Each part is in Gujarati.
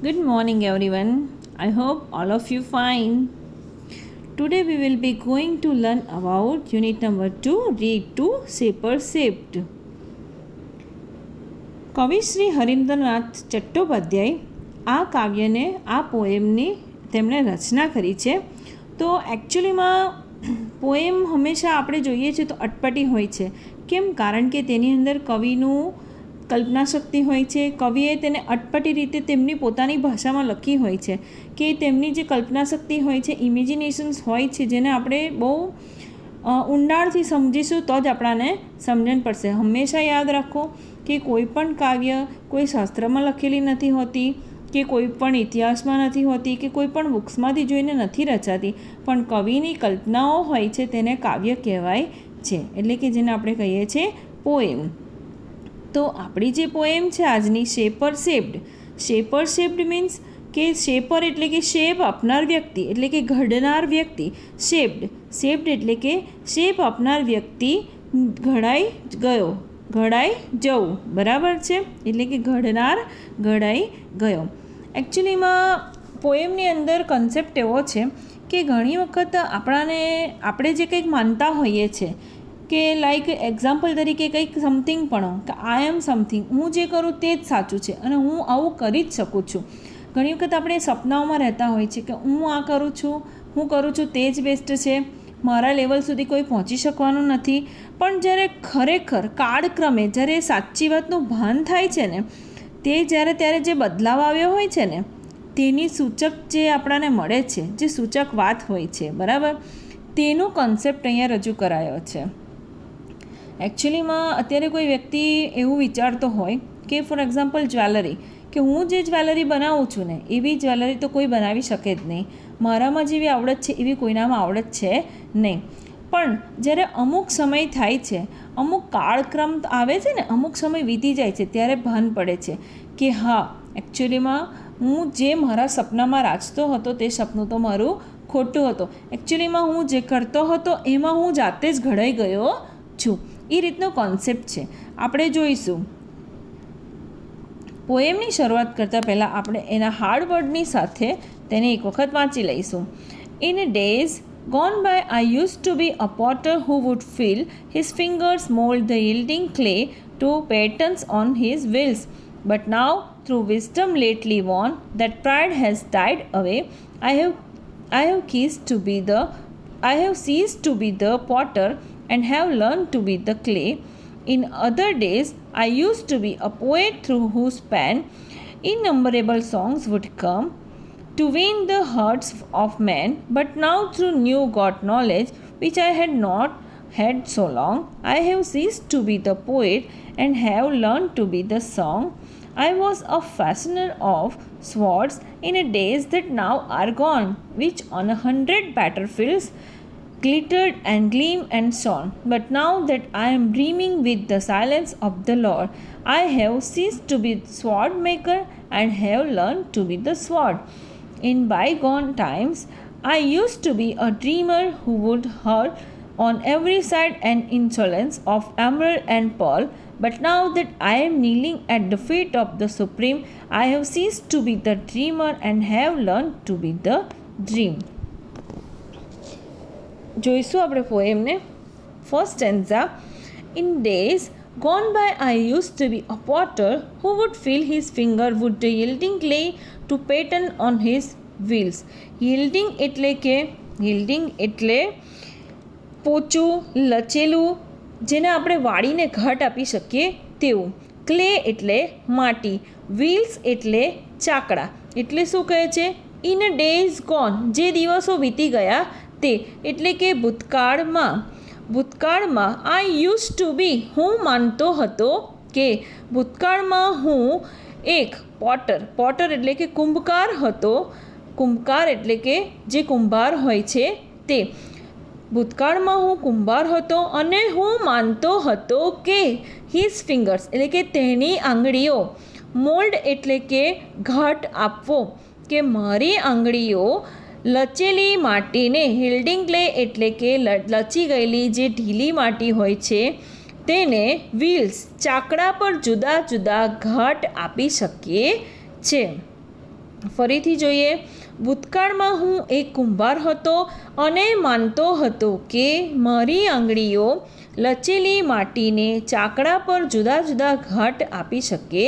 Good morning, everyone. I hope all of you fine. Today we will be going to learn about unit number 2, read to Shaper Shaped. કવિ શ્રી હરીન્દ્રનાથ ચટ્ટોપાધ્યાય આ કાવ્યને આ પોએમની તેમણે રચના કરી છે. તો એકચ્યુઅલીમાં પોએમ હંમેશા આપણે જોઈએ છીએ તો અટપટી હોય છે. કેમ? કારણ કે તેની અંદર કવિનું કલ્પના શક્તિ હોય છે. કવિએ તેને અટપટી રીતે તેમની પોતાની ભાષામાં લખી હોય છે કે તેમની જે કલ્પના શક્તિ હોય છે, ઇમેજિનેશન્સ હોય છે, જેને આપણે બહુ ઊંડાણથી સમજીશું તો જ આપણાને સમજણ પડશે. હંમેશા યાદ રાખો કે કોઈ પણ કાવ્ય કોઈ શાસ્ત્રમાં લખેલી નથી હોતી, કે કોઈ પણ ઇતિહાસમાં નથી હોતી, કે કોઈ પણ બુક્સમાંથી જોઈને નથી રચાતી, પણ કવિની કલ્પનાઓ હોય છે તેને કાવ્ય કહેવાય છે. એટલે કે જેને આપણે કહીએ છીએ પોએમ. તો આપણી જે પોએમ છે આજની, shaper shaped. Shaper shaped means કે શેપર એટલે કે શેપ આપનાર વ્યક્તિ, એટલે કે ઘડનાર વ્યક્તિ. શેપ્ડ એટલે કે શેપ આપનાર વ્યક્તિ ઘડાઈ ગયો, ઘડાઈ જવું, બરાબર છે? એટલે કે ઘડનાર ઘડાઈ ગયો. એકચ્યુઅલીમાં પોએમની અંદર કન્સેપ્ટ એવો છે કે ઘણી વખત આપણે જે કંઈક માનતા હોઈએ છીએ કે લાઈક એક્ઝામ્પલ તરીકે કંઈક સમથિંગ પણ કે આઈ એમ સમથિંગ, હું જે કરું તે જ સાચું છે અને હું આવું કરી જ શકું છું. ઘણી વખત આપણે સપનાઓમાં રહેતા હોય છે કે હું આ કરું છું, હું કરું છું તે જ બેસ્ટ છે, મારા લેવલ સુધી કોઈ પહોંચી શકવાનું નથી. પણ જ્યારે ખરેખર કાળક્રમે જ્યારે સાચી વાતનું ભાન થાય છે ને, તે ત્યારે જે બદલાવ આવ્યો હોય છે ને, તેની સૂચક જે આપણાને મળે છે, જે સૂચક વાત હોય છે, બરાબર, તેનો કન્સેપ્ટ અહીંયા રજૂ કરાયો છે. એકચ્યુઅલીમાં અત્યારે કોઈ વ્યક્તિ એવું વિચારતો હોય કે ફોર એક્ઝામ્પલ જ્વેલરી, કે હું જે જ્વેલરી બનાવું છું ને એવી જ્વેલરી તો કોઈ બનાવી શકે જ નહીં, મારામાં જેવી આવડત છે એવી કોઈનામાં આવડત છે નહીં. પણ જ્યારે અમુક સમય થાય છે, અમુક કાળક્રમ આવે છે ને, અમુક સમય વીતી જાય છે, ત્યારે ભાન પડે છે કે હા, એકચ્યુઅલીમાં હું જે મારા સપનામાં રાચતો હતો તે સપનું તો મારું ખોટું હતું. એકચ્યુઅલીમાં હું જે કરતો હતો એમાં હું જાતે જ ઘડાઈ ગયો છું. એ રીતનો કોન્સેપ્ટ છે. આપણે જોઈશું. પોએમની શરૂઆત કરતાં પહેલાં આપણે એના હાર્ડ વર્ડની સાથે તેને એક વખત વાંચી લઈશું. In days gone by I used to be a potter who would feel his fingers mold the yielding clay to patterns on his wheels. But now, through wisdom lately won, that pride has died away. I have ceased to be the potter and have learned to be the clay. In other days, I used to be a poet through whose pen innumerable songs would come to win the hearts of men, but now through new got knowledge, which I had not had so long, I have ceased to be the poet and have learned to be the song. I was a fashioner of swords in a days that now are gone, which on 100 battlefields glittered and gleamed and shone. But now that I am dreaming with the silence of the Lord, I have ceased to be sword maker and have learned to be the sword. In bygone times, I used to be a dreamer who would hurl on every side an insolence of emerald and pearl. But now that I am kneeling at the feet of the Supreme, I have ceased to be the dreamer and have learned to be the dream. જોઈશું આપણે પોએમને. First stanza. In days gone by I used to be a potter who would feel his finger would the yielding clay to pattern on his wheels. Yielding એટલે પોચું, લચેલું, જેને આપણે વાળીને ઘાટ આપી શકીએ તેવું. ક્લે એટલે માટી, વ્હીલ્સ એટલે ચાકડા. એટલે શું કહે છે? ઇન ડેઝ ગોન, જે દિવસો વીતી ગયા તે, એટલે કે ભૂતકાળમાં આઈ યુઝ ટુ બી, હું માનતો હતો કે ભૂતકાળમાં હું એક પોટર એટલે કે કુંભકાર હતો. કુંભકાર એટલે કે જે કુંભાર હોય છે તે. ભૂતકાળમાં હું કુંભાર હતો અને હું માનતો હતો કે હિઝ ફિંગર્સ એટલે કે તેની આંગળીઓ, મોલ્ડ એટલે કે ઘાટ આપવો, કે મારી આંગળીઓ લચેલી માટીને, યીલ્ડિંગ ક્લે એટલે કે લચી ગયેલી જે ઢીલી માટી હોય છે તેને વ્હીલ્સ ચાકડા પર જુદા જુદા ઘાટ આપી શકીએ છે. ફરીથી જોઈએ. ભૂતકાળમાં હું એક કુંભાર હતો અને માનતો હતો કે મારી આંગળીઓ લચેલી માટીને ચાકડા પર જુદા જુદા ઘાટ આપી શકે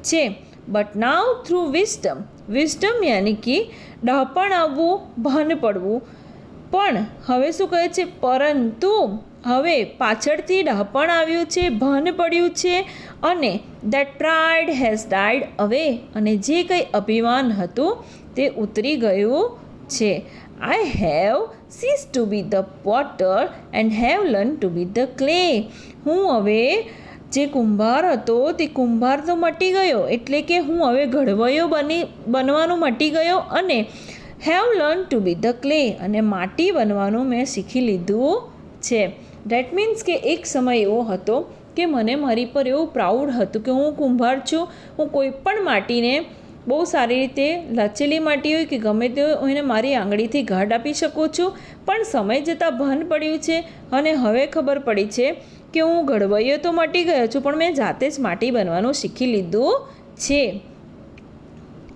છે. But now through wisdom, wisdom યાની કે ડહાપણ આવવું, ભાન પડવું. પણ હવે શું કહે છે? પરંતુ હવે પાછળથી ડહાપણ આવ્યું છે, ભાન પડ્યું છે, અને દેટ પ્રાઇડ હેઝ ડાઇડ અવે, અને જે કંઈ અભિમાન હતું તે ઉતરી ગયું છે. I have cease to be the potter and have learn to be the clay. હું હવે જે કુંભાર હતો તે કુંભાર તો મટી ગયો, એટલે કે હું હવે ઘડવૈયો બનવાનું મટી ગયો, અને have learn to be the clay, અને માટી બનવાનું મેં શીખી લીધું છે. ડેટ મીન્સ કે એક સમય એવો હતો કે મને મારી પર એવું પ્રાઉડ હતું કે હું કુંભાર છું, હું કોઈ પણ માટીને બહુ સારી રીતે લચેલી માટી હોય કે ગમે તે હોય એને મારી આંગળીથી ઘાટ આપી શકું છું. પણ સમય જતાં ભાન પડ્યું છે અને હવે ખબર પડી છે કે હું ઘડવૈયો તો મટી ગયો છું, પણ મેં જાતે જ માટી બનવાનું શીખી લીધું છે.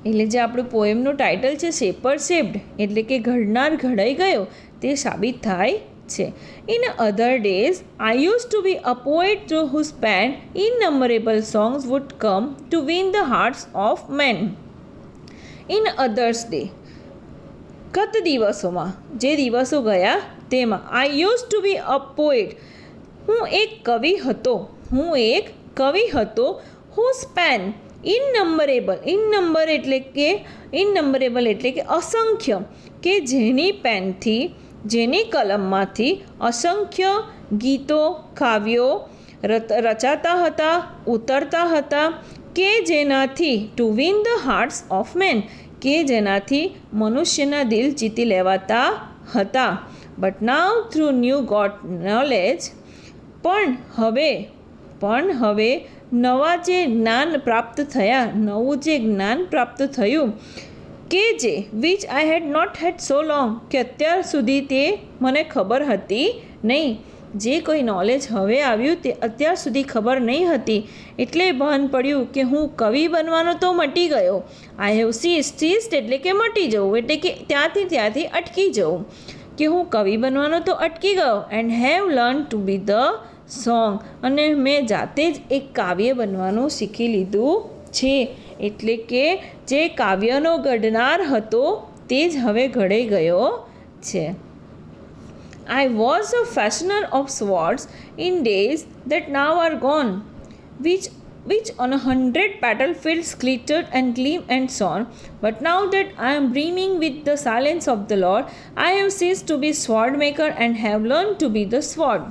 એટલે જે આપણું પોએમનું ટાઇટલ છે શેપર શેપ્ડ, એટલે કે ઘડનાર ઘડાઈ ગયો તે સાબિત થાય છે. In other days I use to be a poet through whose pen innumerable songs would come to win the hearts of men. In others day, ગત દિવસોમાં, જે દિવસો ગયા તેમાં, I use to be a poet, હું એક કવિ હતો, હું એક કવિ હતો. હુઝ પેન, ઇનનંબરેબલ, ઇનનંબર એટલે કે અસંખ્ય, કે જેની પેનથી, જેની કલમમાંથી અસંખ્ય ગીતો, કાવ્યો રચાતા હતા, ઉતરતા હતા, કે જેનાથી to win the hearts of men, કે જેનાથી મનુષ્યના દિલ જીતી લેવાતા હતા. But now through new got knowledge, પણ હવે નવા જે જ્ઞાન પ્રાપ્ત થયા, નવું જે જ્ઞાન પ્રાપ્ત થયું, કે જે which I had not had so long, કે અત્યાર સુધી તે મને ખબર હતી નહીં. જે કોઈ નોલેજ હવે આવ્યું તે અત્યાર સુધી ખબર નહીં હતી, એટલે ભાન પડ્યું કે હું કવિ બનવાનો તો મટી ગયો. આઈ હેવ સીઝ્ડ એટલે કે મટી જવું, એટલે કે ત્યાંથી અટકી જવું, કે હું કવિ બનવાનો તો અટકી ગયો. And have learn to be the song, અને મેં જાતે જ એક કાવ્ય બનવાનું શીખી લીધું છે. એટલે કે જે કાવ્યનો ઘડનાર હતો તે જ હવે ઘડાઈ ગયો છે. I was a fashioner of swords in days that now are gone, which on 100 battlefields glittered and gleamed and shone. But now that I am dreaming with the silence of the Lord, I have ceased to be sword maker and have learned to be the sword.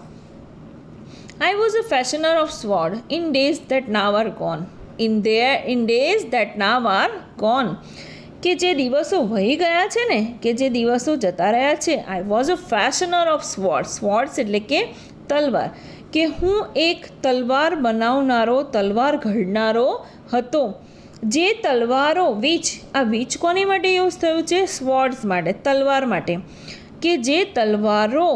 I was a fashioner of sword in days that now are gone. In days that now are gone. કે જે દિવસો વહી ગયા છે ને, કે જે દિવસો જતા રહ્યા છે. I was a fashioner of swords એટલે કે તલવાર, કે હું એક તલવાર બનાવનારો, તલવાર ઘડનારો હતો. જે તલવારો આ વીચ કોની માટે યુઝ થયું છે? સ્વોર્ડ્સ માટે, તલવાર માટે. કે જે તલવારો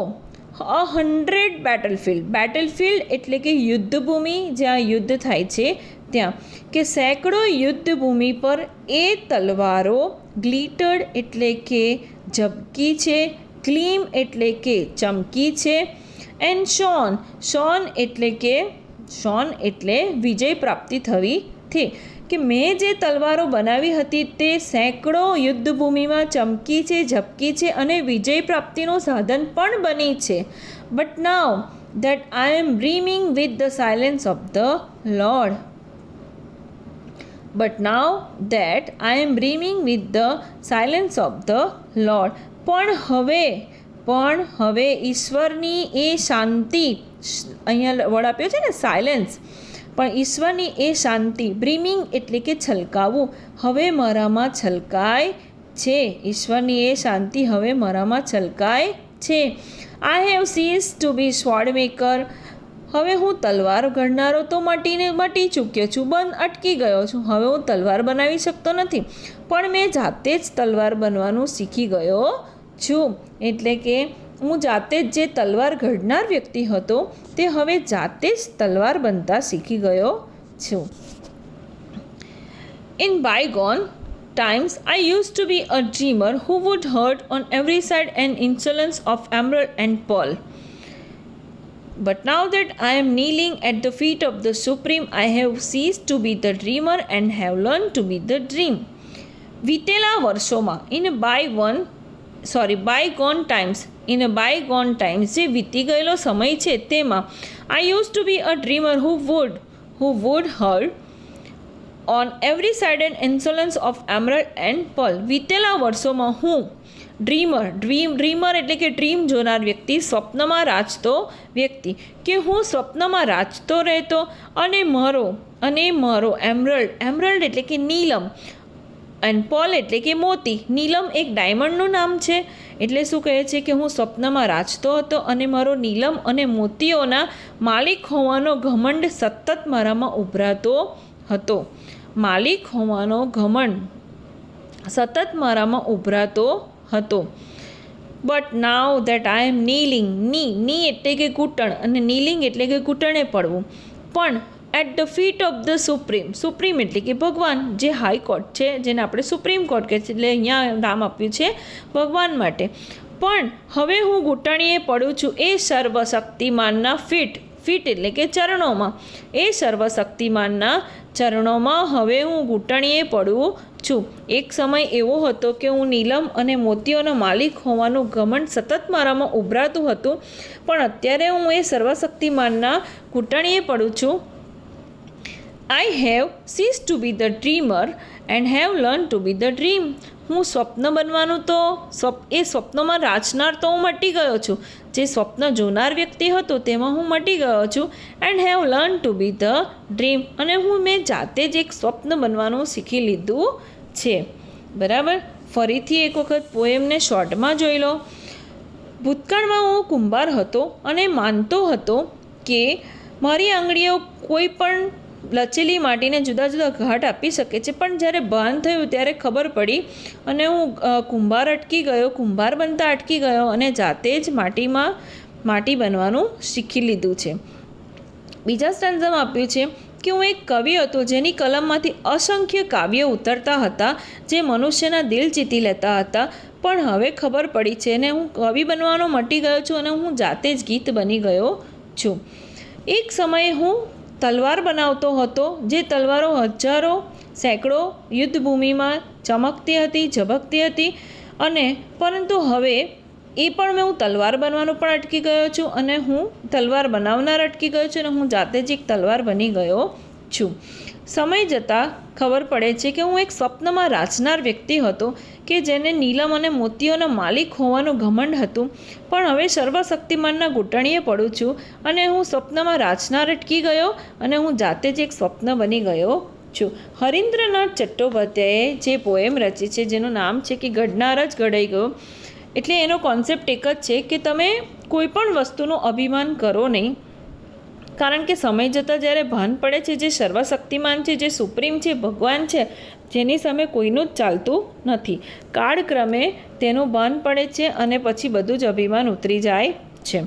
100 બેટલફિલ્ડ એટલે કે યુદ્ધભૂમિ, જ્યાં યુદ્ધ થાય છે ત્યાં, કે સેંકડો યુદ્ધભૂમિ પર એ તલવારો ગ્લિટર્ડ એટલે કે ઝબકી છે, ગ્લીમ એટલે કે ચમકી છે, એન્ડ શોન એટલે વિજય પ્રાપ્તિ થવી થઈ. કે મેં જે તલવારો બનાવી હતી તે સેંકડો યુદ્ધભૂમિમાં ચમકી છે, ઝબકી છે, અને વિજય પ્રાપ્તિનું સાધન પણ બની છે. But now that I am dreaming with the silence of the lord. But now that I am dreaming with the silence of the Lord. પણ હવે ઈશ્વરની એ શાંતિ, અહીંયા વર્ડ આપ્યો છે ને સાયલેન્સ, પણ ઈશ્વરની એ શાંતિ, બ્રીમિંગ એટલે કે છલકાવું, હવે મારામાં છલકાય છે. ઈશ્વરની એ શાંતિ હવે મારામાં છલકાય છે. I have ceased to be sword maker, હવે હું તલવાર ઘડનારો તો મટી ચૂક્યો છું, અટકી ગયો છું. હવે હું તલવાર બનાવી શકતો નથી, પણ મેં જાતે જ તલવાર બનવાનું શીખી ગયો છું. એટલે કે હું જાતે જ જે તલવાર ઘડનાર વ્યક્તિ હતો તે હવે જાતે જ તલવાર બનતા શીખી ગયો છું. In bygone times I used to be a dreamer who would hurt on every side an insolence of emerald and pearl. But now that I am kneeling at the feet of the Supreme, I have ceased to be the dreamer and have learned to be the dream. વીતેલા વર્ષોમાં બાયગોન ટાઈમ્સ જે વીતી ગયેલો સમય છે તેમાં I used to be a dreamer who would hurt on every side an insolence of emerald and pearl. વીતેલા વર્ષોમાં હું ડ્રીમર એટલે કે ડ્રીમ જોનાર વ્યક્તિ, સ્વપ્નમાં રાચતો વ્યક્તિ, કે હું સ્વપ્નમાં રાચતો રહેતો અને મારો એમરલ્ડ એટલે કે નીલમ એન્ડ પર્લ એટલે કે મોતી. નીલમ એક ડાયમંડનું નામ છે. એટલે શું કહે છે કે હું સ્વપ્નમાં રાચતો હતો અને મારો નીલમ અને મોતીઓના માલિક હોવાનો ઘમંડ સતત મારામાં ઉભરાતો હતો. માલિક હોવાનો ઘમંડ સતત મારામાં ઉભરાતો હતો. બટ નાવ દેટ આઈ એમ નીલિંગ, ની એટલે કે ઘૂંટણ અને નીલિંગ એટલે કે ઘૂંટણે પડવું, પણ at the feet of the supreme એટલે કે ભગવાન, જે હાઈકોર્ટ છે જેને આપણે સુપ્રીમ કોર્ટ કહે છે, એટલે અહીંયા નામ આપ્યું છે ભગવાન માટે. પણ હવે હું ઘૂંટણીએ પડું છું એ સર્વશક્તિમાનના ફીટ એટલે કે ચરણોમાં. એ સર્વશક્તિમાનના ચરણોમાં હવે હું ઘૂંટણીએ પડું છું. એક સમય એવો હતો કે હું નીલમ અને મોતીઓનો માલિક હોવાનું ઘમંડ સતત મારામાં ઉભરાતું હતું, પણ અત્યારે હું એ સર્વશક્તિમાનના ઘૂંટણીએ પડું છું. I have ceased to be the dreamer and have learned to be the dream. હું સ્વપ્ન બનવાનું એ સ્વપ્નમાં રાચનાર તો હું મટી ગયો છું. જે સ્વપ્ન જોનાર વ્યક્તિ હતો તેમાં હું મટી ગયો છું. And have learn to be the dream, અને મેં જાતે જ એક સ્વપ્ન બનવાનું શીખી લીધું છે. બરાબર. ફરીથી એક વખત પોએમને શોર્ટમાં જોઈ લો. ભૂતકાળમાં હું કુંભાર હતો અને માનતો હતો કે મારી આંગળીઓ કોઈ પણ લચેલી માટીને જુદા જુદા ઘાટ આપી શકે છે, પણ જ્યારે ભાન થયું ત્યારે ખબર પડી અને હું કુંભાર બનતા અટકી ગયો અને જાતે જ માટી બનવાનું શીખી લીધું છે. બીજા સ્ટાન્ઝામાં આપ્યું છે કે હું એક કવિ હતો જેની કલમમાંથી અસંખ્ય કાવ્યો ઉતરતા હતા જે મનુષ્યના દિલ જીતી લેતા હતા, પણ હવે ખબર પડી છે અને હું કવિ બનવાનો મટી ગયો છું અને હું જાતે જ ગીત બની ગયો છું. એક સમયે હું તલવાર બનાવતો હતો, જે તલવારો હજારો સેંકડો યુદ્ધભૂમિમાં ચમકતી હતી, ઝબકતી હતી, અને પરંતુ હવે મેં હું તલવાર બનવાનું પણ અટકી ગયો છું અને હું તલવાર બનાવનાર અટકી ગયો છું અને હું જાતે જ એક તલવાર બની ગયો છું. સમય જતાં ખબર પડે છે કે હું એક સ્વપ્નમાં રાચનાર વ્યક્તિ હતો કે જેને નીલમ અને મોતીઓનો માલિક હોવાનું ઘમંડ હતું, પણ હવે સર્વશક્તિમાનના ઘૂંટણીએ પડું છું અને હું સ્વપ્નમાં રાચનાર અટકી ગયો અને હું જાતે જ એક સ્વપ્ન બની ગયો છું. હરીન્દ્રનાથ ચટ્ટોપાધ્યાયે જે પોએમ રચી છે જેનું નામ છે કે ઘડનાર જ ઘડાઈ ગયો. એટલે એનો કોન્સેપ્ટ એક જ છે કે તમે કોઈ પણ વસ્તુનું અભિમાન કરો નહીં, કારણ કે સમય જતાં જ્યારે ભાન પડે છે જે સર્વશક્તિમાન છે, જે સુપ્રીમ છે, ભગવાન છે, જેની સામે કોઈનું જ ચાલતું નથી. કાળક્રમે તેનું ભાન પડે છે અને પછી બધું જ અભિમાન ઉતરી જાય છે.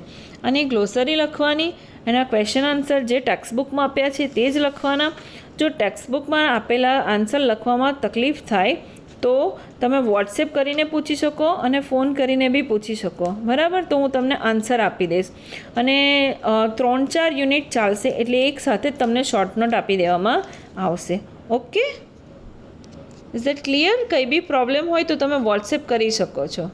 અને ગ્લોસરી લખવાની, એના ક્વેશ્ચન આન્સર જે ટેક્સ્ટબુકમાં આપ્યા છે તે જ લખવાના. જો ટેક્સ્ટબુકમાં આપેલા આન્સર લખવામાં તકલીફ થાય તો તમે વોટ્સએપ કરીને પૂછી શકો અને ફોન કરીને બી પૂછી શકો. બરાબર. તો હું તમને આન્સર આપી દઈશ અને 3-4 યુનિટ ચાલશે, એટલે એક સાથે જ તમને શોર્ટ નોટ આપી દેવામાં આવશે. Okay, is that clear? કંઈ બી પ્રોબ્લેમ હોય તો તમે વોટ્સએપ કરી શકો છો.